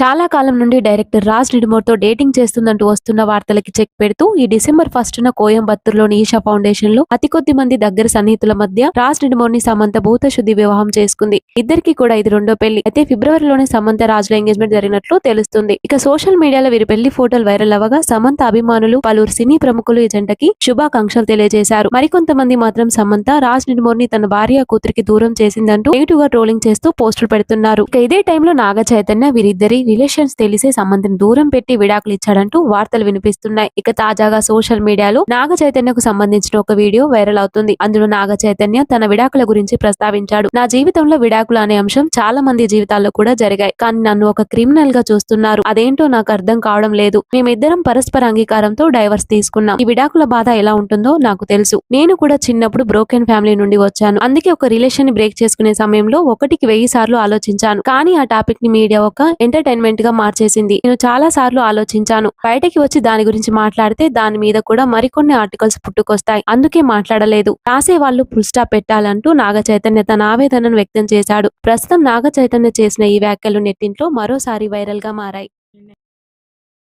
చాలా కాలం నుండి director Raj నిడుమోర్తో dating చేస్తుందంటూ వస్తున్న వార్తలకి చెక్ పెడుతూ ఈ డిసెంబర్ 1న కోయంబత్తూరులోని ఈషా ఫౌండేషన్ లో అతి కొద్ది మంది దగ్గర సన్నిహితుల మధ్య రాజ్ నిడుమోర్ ని సమంత భూత శుద్ధి వివాహం చేసుకుంది. ఇద్దరికి కూడా ఇది రెండో పెళ్లి. అయితే ఫిబ్రవరిలోనే సమంత రాజుల ఎంగేజ్మెంట్ జరిగినట్లు తెలుస్తుంది. ఇక సోషల్ మీడియాలో వీరి పెళ్లి ఫోటోలు వైరల్ అవ్వగా సమంత అభిమానులు పలువురు సినీ ప్రముఖులు ఈ జంటకి శుభాకాంక్షలు తెలియజేశారు. మరికొంతమంది మాత్రం సమంత రాజ్ నిడుమోర్ ని తన భార్య కూతురికి దూరం చేసిందంటూ నెగిటివ్ గా ట్రోలింగ్ చేస్తూ పోస్టులు పెడుతున్నారు. ఇక ఇదే టైంలో నాగ చైతన్య వీరిద్దరి రిలేషన్స్ తెలిసే సమంతని దూరం పెట్టి విడాకులు ఇచ్చాడంటూ వార్తలు వినిపిస్తున్నాయి. ఇక తాజాగా సోషల్ మీడియాలో నాగ చైతన్యకు సంబంధించిన ఒక వీడియో వైరల్ అవుతుంది. అందులో నాగ చైతన్య తన విడాకుల గురించి ప్రస్తావించాడు. నా జీవితంలో విడాకులు అనే అంశం చాలా మంది జీవితాల్లో కూడా జరిగాయి. కానీ నన్ను ఒక క్రిమినల్ గా చూస్తున్నారు. అదేంటో నాకు అర్థం కావడం లేదు. మేమిద్దరం పరస్పర అంగీకారంతో డైవర్స్ తీసుకున్నాం. ఈ విడాకుల బాధ ఎలా ఉంటుందో నాకు తెలుసు. నేను కూడా చిన్నప్పుడు బ్రోకెన్ ఫ్యామిలీ నుండి వచ్చాను. అందుకే ఒక రిలేషన్ ని బ్రేక్ చేసుకునే సమయంలో 1కి 1000 సార్లు ఆలోచించాను. కానీ ఆ టాపిక్ ని మీడియా ఒక ఎంటర్టైన్మెంట్ గా మార్చేసింది. నేను చాలా సార్లు ఆలోచించాను. బయటకి వచ్చి దాని గురించి మాట్లాడితే దాని మీద కూడా మరికొన్ని ఆర్టికల్స్ పుట్టుకొస్తాయి. అందుకే మాట్లాడలేదు. రాసే వాళ్ళు ఫుల్ స్టాప్ పెట్టాలంటూ నాగ చైతన్య తన ఆవేదనను వ్యక్తం చేశాడు. ప్రస్తుతం నాగ చైతన్య చేసిన ఈ వ్యాఖ్యలు నెట్టింట్లో మరోసారి వైరల్ గా మారాయి.